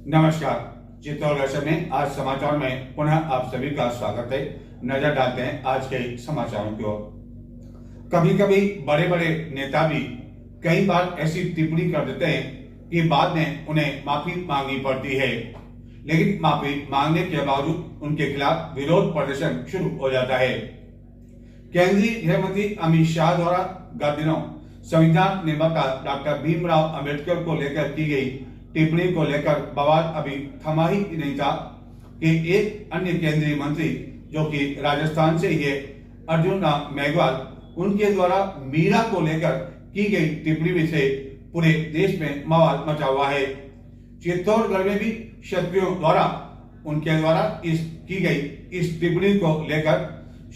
नमस्कार। चित्तौड़गढ़ में आज समाचार में पुनः आप सभी का स्वागत है। नजर डालते हैं आज के समाचारों की ओर। कभी कभी बड़े बड़े नेता भी कई बार ऐसी टिप्पणी कर देते हैं कि बाद में उन्हें माफी मांगनी पड़ती है, लेकिन माफी मांगने के बावजूद उनके खिलाफ विरोध प्रदर्शन शुरू हो जाता है। केंद्रीय गृह मंत्री अमित शाह द्वारा गत दिनों संविधान निर्माता डॉक्टर भीमराव अंबेडकर को लेकर की गई टिप्पणी को लेकर बवाल अभी थमा ही नहीं था कि एक अन्य केंद्रीय मंत्री जो कि राजस्थान से ही है, अर्जुन राम मेघवाल, उनके द्वारा मीरा को लेकर की गई टिप्पणी से पूरे देश में बवाल मचा हुआ है। चित्तौड़गढ़ में भी क्षत्रियों द्वारा उनके द्वारा की गई इस टिप्पणी को लेकर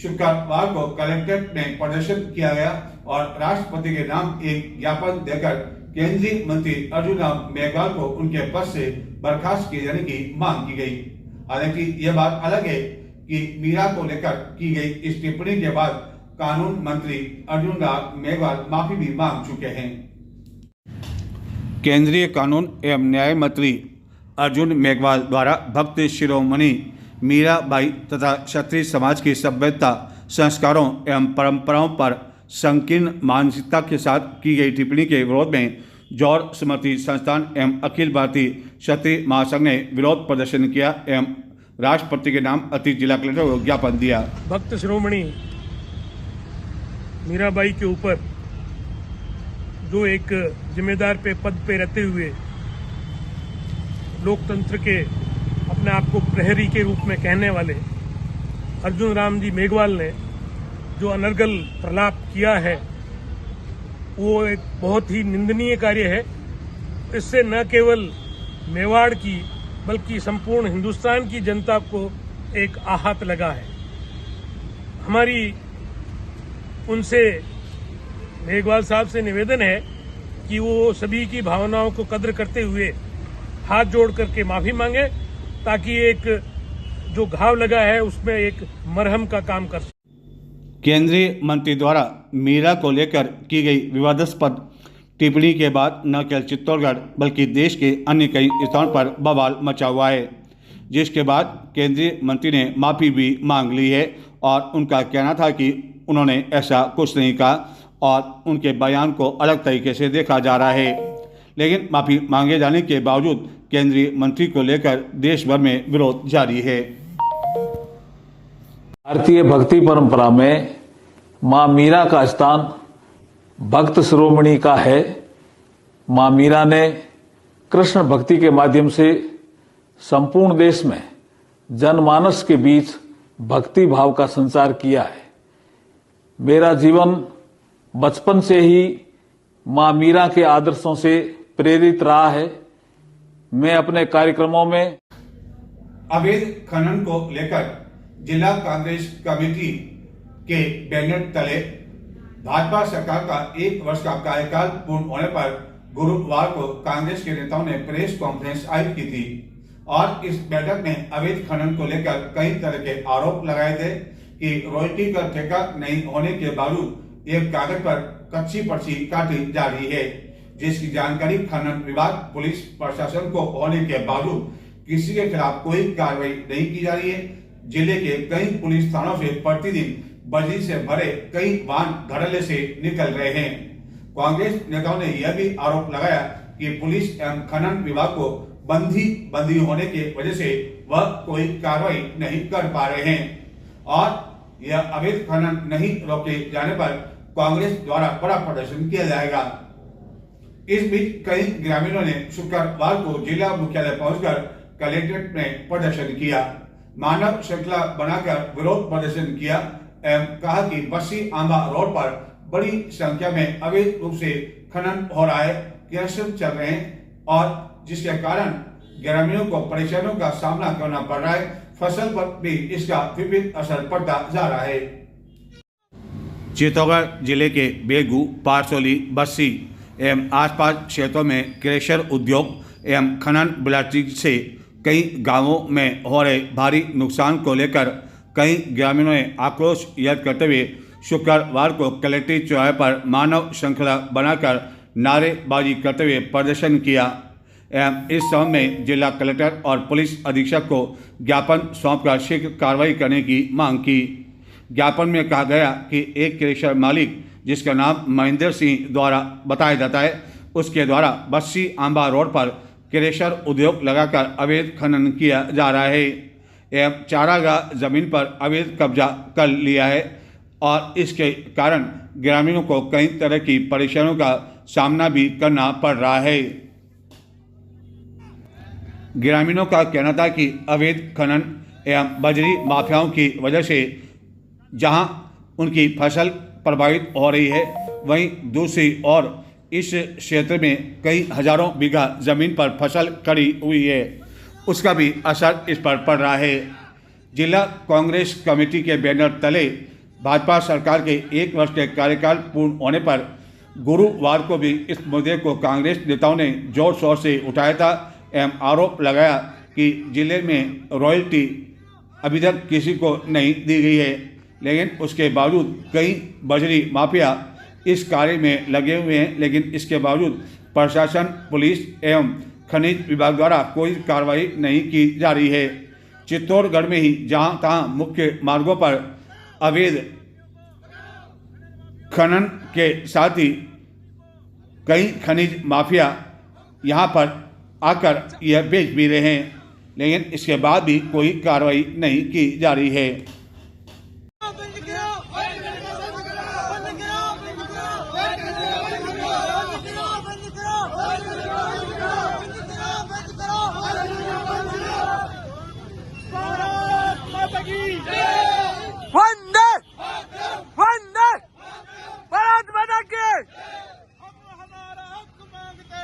शुक्रवार को कलेक्ट्रेट में प्रदर्शन किया गया और राष्ट्रपति के नाम एक ज्ञापन देकर केंद्रीय मंत्री अर्जुन राम मेघवाल को उनके पद से बर्खास्त किए जाने की मांग की गई। हालांकि यह बात अलग है कि मीरा को लेकर की गई इस टिप्पणी के बाद कानून मंत्री अर्जुन राम मेघवाल माफी भी मांग चुके हैं। केंद्रीय कानून एवं न्याय मंत्री अर्जुन मेघवाल द्वारा भक्त शिरोमणि मीराबाई तथा क्षत्रिय समाज की सभ्यता, संस्कारों एवं परंपराओं पर संकीर्ण मानसिकता के साथ की गई टिप्पणी के विरोध में जौहर स्मृति संस्थान एवं अखिल भारतीय क्षत्रिय महासंघ ने विरोध प्रदर्शन किया एवं राष्ट्रपति के नाम अतिरिक्त जिला कलेक्टर को ज्ञापन दिया। भक्त शिरोमणि मीराबाई के ऊपर जो एक जिम्मेदार पद पे रहते हुए लोकतंत्र के अपने आप को प्रहरी के रूप में कहने वाले अर्जुन राम जी मेघवाल ने जो अनर्गल प्रलाप किया है वो एक बहुत ही निंदनीय कार्य है। इससे न केवल मेवाड़ की बल्कि संपूर्ण हिंदुस्तान की जनता को एक आहत लगा है। हमारी उनसे मेघवाल साहब से निवेदन है कि वो सभी की भावनाओं को कद्र करते हुए हाथ जोड़ करके माफी मांगे ताकि एक जो घाव लगा है उसमें एक मरहम का काम कर सके। केंद्रीय मंत्री द्वारा मीरा को लेकर की गई विवादास्पद टिप्पणी के बाद न केवल चित्तौड़गढ़ बल्कि देश के अन्य कई स्थानों पर बवाल मचा हुआ है, जिसके बाद केंद्रीय मंत्री ने माफ़ी भी मांग ली है और उनका कहना था कि उन्होंने ऐसा कुछ नहीं कहा और उनके बयान को अलग तरीके से देखा जा रहा है। लेकिन माफ़ी मांगे जाने के बावजूद केंद्रीय मंत्री को लेकर देश भर में विरोध जारी है। भारतीय भक्ति परंपरा में मां मीरा का स्थान भक्त शिरोमणि का है। मां मीरा ने कृष्ण भक्ति के माध्यम से संपूर्ण देश में जनमानस के बीच भक्ति भाव का संचार किया है। मेरा जीवन बचपन से ही मां मीरा के आदर्शों से प्रेरित रहा है। मैं अपने कार्यक्रमों में अवैध खनन को लेकर जिला कांग्रेस कमेटी के बैनर तले भाजपा सरकार का 1 वर्ष का कार्यकाल पूर्ण होने पर गुरुवार को कांग्रेस के नेताओं ने प्रेस कॉन्फ्रेंस आयोजित की थी और इस बैठक में अवैध खनन को लेकर कई तरह के आरोप लगाए थे कि रॉयल्टी का ठेका नहीं होने के बावजूद एक कागज पर कच्ची पर्ची काटी जा रही है, जिसकी जानकारी खनन विभाग, पुलिस प्रशासन को होने के बावजूद किसी के खिलाफ कोई कार्रवाई नहीं की जा रही है। जिले के कई पुलिस थानों से प्रतिदिन बजरी से भरे कई वाहन धड़ल्ले से निकल रहे हैं। कांग्रेस नेताओं ने यह भी आरोप लगाया कि पुलिस एवं खनन विभाग को बंदी होने की वजह से वह कोई कार्रवाई नहीं कर पा रहे हैं और यह अवैध खनन नहीं रोके जाने पर कांग्रेस द्वारा बड़ा प्रदर्शन किया जाएगा। इस बीच कई ग्रामीणों ने शुक्रवार को जिला मुख्यालय पहुंचकर कलेक्ट्रेट में प्रदर्शन किया, मानव श्रृंखला बनाकर विरोध प्रदर्शन किया एवं कहा कि बस्सी आंबा रोड पर बड़ी संख्या में अवैध रूप से खनन हो रहा है, क्रशर चल रहे हैं और जिसके कारण ग्रामीणों को परेशानियों का सामना करना पड़ रहा है। फसल पर भी इसका विपरीत असर पड़ता जा रहा है। चित्तौड़गढ़ जिले के बेगू, पारसोली, बस्सी एवं आसपास क्षेत्रों में क्रशर उद्योग एवं खनन बिलाटी से कई गांवों में हो रहे भारी नुकसान को लेकर कई ग्रामीणों ने आक्रोश व्यक्त करते हुए शुक्रवार को कलेक्ट्रेट चौराहे पर मानव श्रृंखला बनाकर नारेबाजी करते हुए प्रदर्शन किया। एवं इस संबंध में जिला कलेक्टर और पुलिस अधीक्षक को ज्ञापन सौंपकर शीघ्र कार्रवाई करने की मांग की। ज्ञापन में कहा गया कि एक क्रेशर मालिक जिसका नाम महेंद्र सिंह द्वारा बताया जाता है, उसके द्वारा बस्सी आंबा रोड पर क्रेशर उद्योग लगाकर अवैध खनन किया जा रहा है एवं चारागाह जमीन पर अवैध कब्जा कर लिया है और इसके कारण ग्रामीणों को कई तरह की परेशानियों का सामना भी करना पड़ रहा है। ग्रामीणों का कहना था कि अवैध खनन एवं बजरी माफियाओं की वजह से जहां उनकी फसल प्रभावित हो रही है, वहीं दूसरी ओर इस क्षेत्र में कई हजारों बीघा जमीन पर फसल खड़ी हुई है, उसका भी असर इस पर पड़ रहा है। जिला कांग्रेस कमेटी के बैनर तले भाजपा सरकार के 1 वर्ष के कार्यकाल पूर्ण होने पर गुरुवार को भी इस मुद्दे को कांग्रेस नेताओं ने जोर शोर से उठाया था एवं आरोप लगाया कि जिले में रॉयल्टी अभी तक किसी को नहीं दी गई है, लेकिन उसके बावजूद कई बजरी माफिया इस कार्य में लगे हुए हैं, लेकिन इसके बावजूद प्रशासन, पुलिस एवं खनिज विभाग द्वारा कोई कार्रवाई नहीं की जा रही है। चित्तौड़गढ़ में ही जहां तहां मुख्य मार्गों पर अवैध खनन के साथ ही कई खनिज माफिया यहां पर आकर यह बेच भी रहे हैं, लेकिन इसके बाद भी कोई कार्रवाई नहीं की जा रही है। वंदे वंदे भारत माता की। हम हमारा हक मांगते,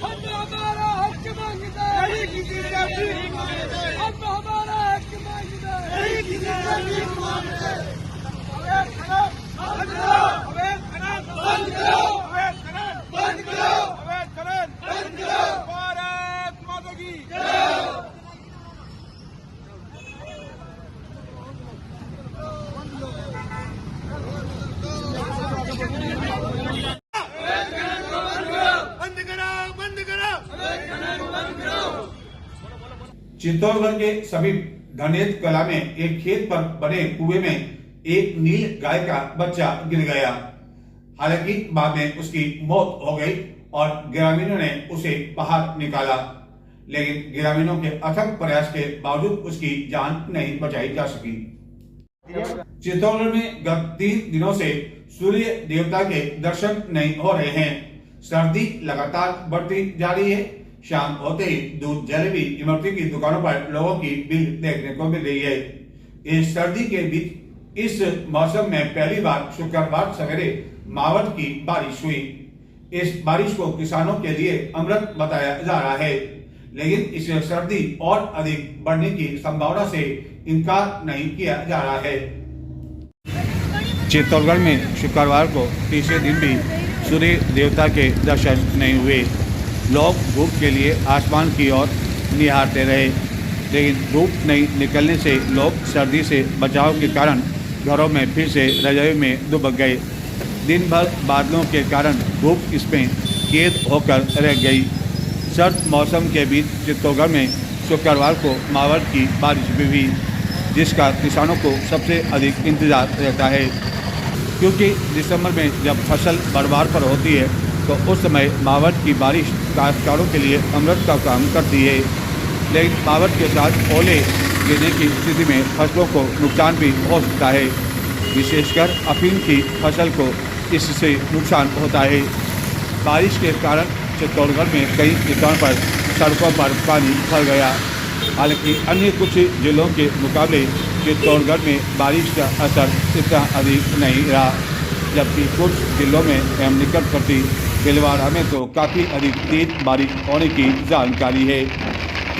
हम हमारा हक मांगते, नहीं किसी का भीख मांगते, हम हमारा हक मांगते, नहीं किसी का भीख मांगते। अवैध खनन बंद करो, अवैध खनन बंद करो, अवैध खनन बंद करो, अवैध खनन बंद करो। भारत माता की जय। चित्तौड़गढ़ के समीप धनेत कला में एक खेत पर बने कुएं में एक नील गाय का बच्चा गिर गया। हालांकि बाद में उसकी मौत हो गई और ग्रामीणों ने उसे बाहर निकाला, लेकिन ग्रामीणों के अथक प्रयास के बावजूद उसकी जान नहीं बचाई जा सकी। चित्तौड़गढ़ में गत 3 दिनों से सूर्य देवता के दर्शन नहीं हो रहे हैं। सर्दी लगातार बढ़ती जा रही है। शाम होते ही दूध, जलेबी, इमरती की दुकानों पर लोगों की भीड़ देखने को मिल रही है। इस सर्दी के बीच इस मौसम में पहली बार शुक्रवार सवेरे मावठ की बारिश हुई। इस बारिश को किसानों के लिए अमृत बताया जा रहा है, लेकिन इससे सर्दी और अधिक बढ़ने की संभावना से इनकार नहीं किया जा रहा है। चित्तौड़गढ़ में शुक्रवार को तीसरे दिन भी सूर्य देवता के दर्शन नहीं हुए। लोग धूप के लिए आसमान की ओर निहारते रहे, लेकिन धूप नहीं निकलने से लोग सर्दी से बचाव के कारण घरों में फिर से रजाई में दुबक गए। दिन भर बादलों के कारण धूप इसमें कैद होकर रह गई। सर्द मौसम के बीच चित्तौड़गढ़ में शुक्रवार को मावठ की बारिश भी हुई, जिसका किसानों को सबसे अधिक इंतजार रहता है, क्योंकि दिसंबर में जब फसल बरबार पर होती है तो उस समय मावठ की बारिश काश्तकारों के लिए अमृत का काम करती है। लेकिन मावठ के साथ ओले गिरने की स्थिति में फसलों को नुकसान भी हो सकता है, विशेषकर अफीम की फसल को इससे नुकसान होता है। बारिश के कारण चित्तौड़गढ़ में कई स्थानों पर सड़कों पर पानी भर गया। हालांकि अन्य कुछ जिलों के मुकाबले चित्तौड़गढ़ में बारिश का असर इतना अधिक नहीं रहा, जबकि कुछ जिलों में एवं निकटवर्ती भीलवाड़ा में तो काफ़ी अधिक तेज बारिश होने की जानकारी है।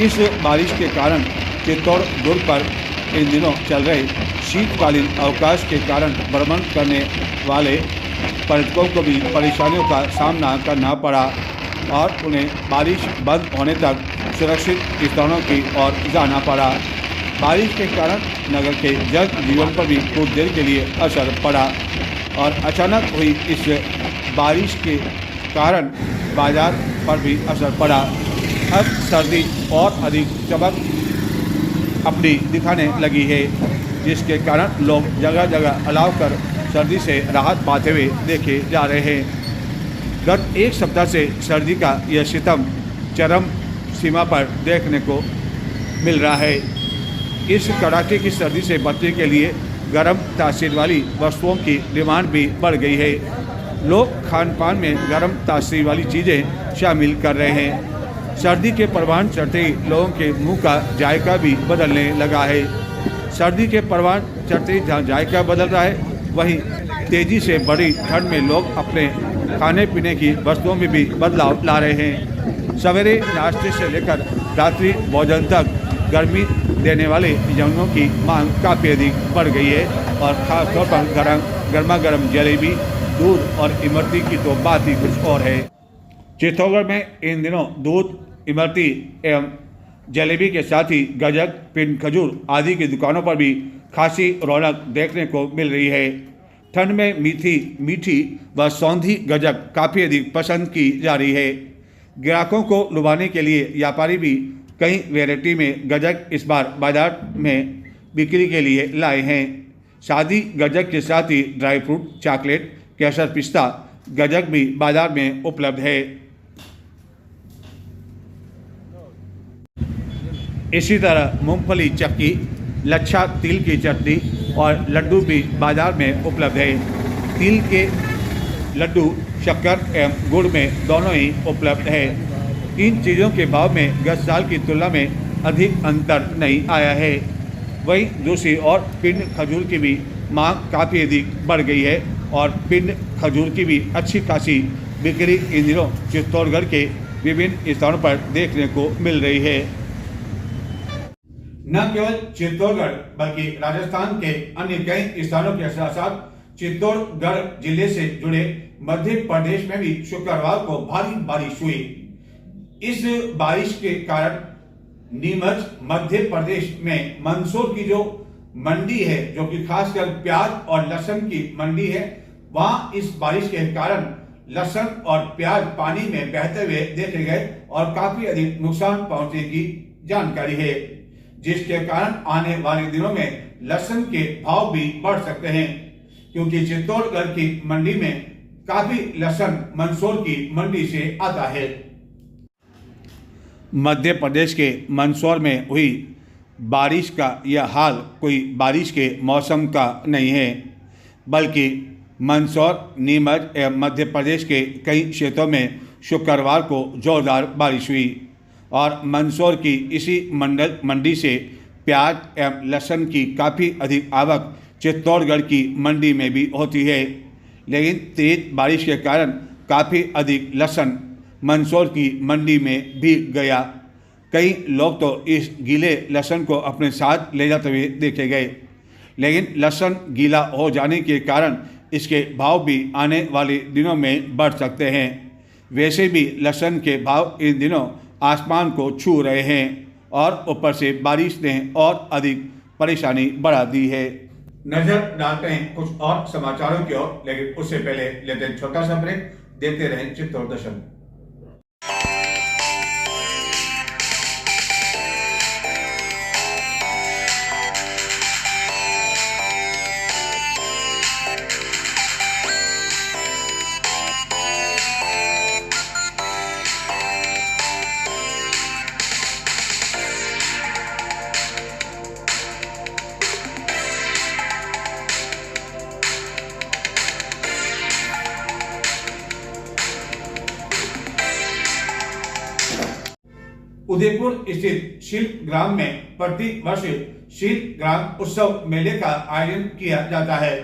इस बारिश के कारण चित्तौड़गढ़ पर इन दिनों चल रहे शीतकालीन अवकाश के कारण भ्रमण करने वाले पर्यटकों को भी परेशानियों का सामना करना पड़ा और उन्हें बारिश बंद होने तक सुरक्षित स्थानों की ओर जाना पड़ा। बारिश के कारण नगर के जन जीवन पर भी कुछ देर के लिए असर पड़ा और अचानक हुई इस बारिश के कारण बाजार पर भी असर पड़ा। अब सर्दी और अधिक चमक अपनी दिखाने लगी है, जिसके कारण लोग जगह जगह अलाव कर सर्दी से राहत पाते हुए देखे जा रहे हैं। गत एक सप्ताह से सर्दी का यह सितम चरम सीमा पर देखने को मिल रहा है। इस कड़ाके की सर्दी से बचने के लिए गर्म तासीर वाली वस्तुओं की डिमांड भी बढ़ गई है। लोग खान पान में गर्म तासीर वाली चीज़ें शामिल कर रहे हैं। सर्दी के परवान चढ़ते ही लोगों के मुंह का जायका भी बदलने लगा है। सर्दी के परवान चढ़ते ही जहाँ जायका बदल रहा है, वहीं तेज़ी से बढ़ी ठंड में लोग अपने खाने पीने की वस्तुओं में भी बदलाव ला रहे हैं। सवेरे नाश्ते से लेकर रात्रि भोजन तक गर्मी देने वाले व्यंजनों की मांग काफ़ी अधिक बढ़ गई है और ख़ासतौर पर गर्मा गर्म जलेबी, दूध और इमरती की तो बात ही कुछ और है। चित्तौड़गढ़ में इन दिनों दूध, इमरती एवं जलेबी के साथ ही गजक, पिंड, खजूर आदि की दुकानों पर भी खासी रौनक देखने को मिल रही है। ठंड में मीठी व सौंधी गजक काफ़ी अधिक पसंद की जा रही है। ग्राहकों को लुभाने के लिए व्यापारी भी कई वैरायटी में गजक इस बार बाजार में बिक्री के लिए लाए हैं। सादी गजक के साथ ही ड्राई फ्रूट, चॉकलेट, केसर, पिस्ता गजक भी बाजार में उपलब्ध है। इसी तरह मूंगफली चक्की, लच्छा तिल की चटनी और लड्डू भी बाजार में उपलब्ध है। तिल के लड्डू शक्कर एवं गुड़ में दोनों ही उपलब्ध है। इन चीज़ों के भाव में गत साल की तुलना में अधिक अंतर नहीं आया है। वहीं दूसरी ओर पिंड खजूर की भी मांग काफ़ी अधिक बढ़ गई है और पिंड खजूर की भी अच्छी खासी बिक्री इन दिनों चित्तौड़गढ़ के विभिन्न स्थानों पर देखने को मिल रही है। न केवल चित्तौड़गढ़ बल्कि राजस्थान के अन्य कई स्थानों के साथ साथ चित्तौड़गढ़ जिले से जुड़े मध्य प्रदेश में भी शुक्रवार को भारी बारिश हुई। इस बारिश के कारण नीमच मध्य प्रदेश में मंदसौर की जो मंडी है, जो कि खासकर प्याज और लहसुन की मंडी है, वहां इस बारिश के कारण लहसुन और प्याज पानी में बहते हुए देखे गए और काफी अधिक नुकसान पहुंचने की जानकारी है, जिसके कारण आने वाले दिनों में लहसुन के भाव भी बढ़ सकते हैं, क्योंकि चित्तौड़गढ़ की मंडी में काफी लहसुन मंदसौर की मंडी से आता है। मध्य प्रदेश के मंदसौर में हुई बारिश का यह हाल कोई बारिश के मौसम का नहीं है, बल्कि मंदसौर, नीमच एवं मध्य प्रदेश के कई क्षेत्रों में शुक्रवार को जोरदार बारिश हुई और मंदसौर की इसी मंडी से प्याज एवं लहसुन की काफ़ी अधिक आवक चित्तौड़गढ़ की मंडी में भी होती है। लेकिन तेज बारिश के कारण काफ़ी अधिक लहसुन मंदसौर की मंडी में भीग गया। कई लोग तो इस गीले लहसुन को अपने साथ ले जाते हुए देखे गए, लेकिन लहसुन गीला हो जाने के कारण इसके भाव भी आने वाले दिनों में बढ़ सकते हैं। वैसे भी लहसुन के भाव इन दिनों आसमान को छू रहे हैं और ऊपर से बारिश ने और अधिक परेशानी बढ़ा दी है। नजर डालते हैं कुछ और समाचारों की ओर, लेकिन उससे पहले लेते हैं छोटा सा ब्रेक। देखते रहें चित्तौड़ दर्शन। उदयपुर स्थित शिल्प ग्राम में प्रति वर्ष शिल्प ग्राम उत्सव मेले का आयोजन किया जाता है।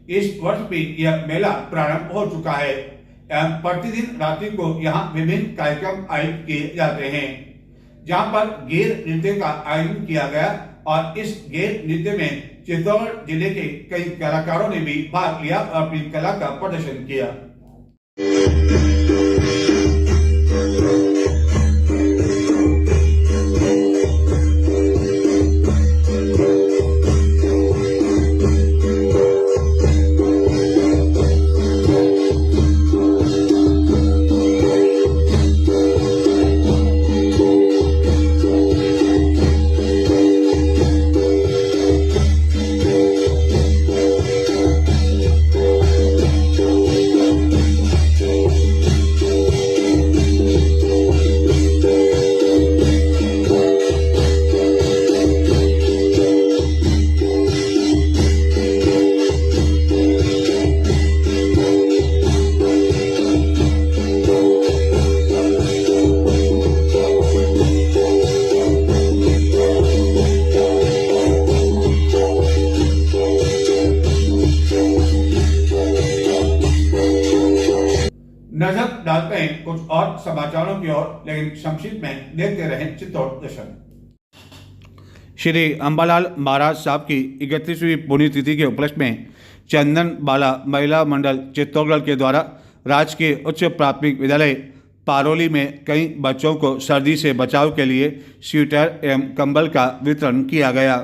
इस वर्ष भी यह मेला प्रारंभ हो चुका है एवं प्रतिदिन रात्रि को यहाँ विभिन्न कार्यक्रम आयोजित किए जाते हैं, जहाँ पर गेर नृत्य का आयोजन किया गया और इस गेर नृत्य में चित्तौड़गढ़ जिले के कई कलाकारों ने भी भाग लिया और अपनी कला का प्रदर्शन किया। कुछ और समाचारों की ओर, लेकिन संक्षिप्त में देखते रहें चित्तौड़ दर्शन। श्री अंबालाल महाराज साहब की 31वीं पुण्यतिथि के उपलक्ष्य में चंदन बाला महिला मंडल चित्तौड़गढ़ के द्वारा राजकीय उच्च प्राथमिक विद्यालय पारोली में कई बच्चों को सर्दी से बचाव के लिए स्वेटर एवं कंबल का वितरण किया गया।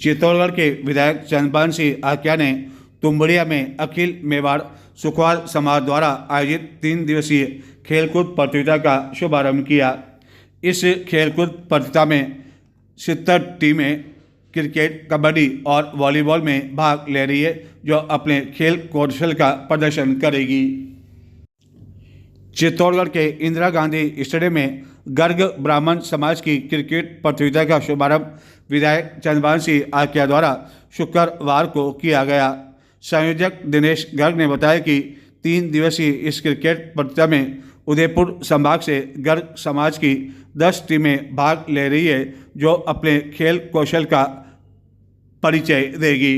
चित्तौड़गढ़ के विधायक चंद्रपाल सिंह आक्या ने तुम्बड़िया में अखिल मेवाड़ सुखवाल समाज द्वारा आयोजित 3 दिवसीय खेलकूद प्रतियोगिता का शुभारंभ किया। इस खेलकूद प्रतियोगिता में 70 टीमें क्रिकेट, कबड्डी और वॉलीबॉल में भाग ले रही है, जो अपने खेल कौशल का प्रदर्शन करेगी। चित्तौड़गढ़ के इंदिरा गांधी स्टेडियम में गर्ग ब्राह्मण समाज की क्रिकेट प्रतियोगिता का शुभारंभ विधायक चंद्रपाल सिंह आक्या द्वारा शुक्रवार को किया गया। संयोजक दिनेश गर्ग ने बताया कि 3 दिवसीय इस क्रिकेट प्रतियोगिता में उदयपुर संभाग से गर्ग समाज की 10 टीमें भाग ले रही है, जो अपने खेल कौशल का परिचय देगी।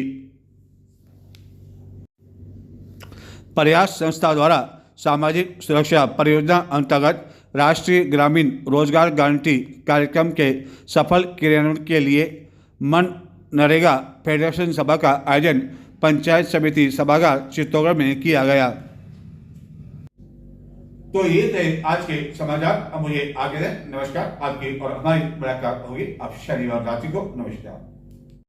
प्रयास संस्था द्वारा सामाजिक सुरक्षा परियोजना अंतर्गत राष्ट्रीय ग्रामीण रोजगार गारंटी कार्यक्रम के सफल क्रियान्वयन के लिए मनरेगा फेडरेशन सभा का आयोजन पंचायत समिति सभागार चित्तौड़गढ़ में किया गया। तो ये थे आज के समाचार। अब मुझे आगे दें। नमस्कार। आपकी और हमारी मुलाकात होगी अब शनिवार रात्रि को। नमस्कार।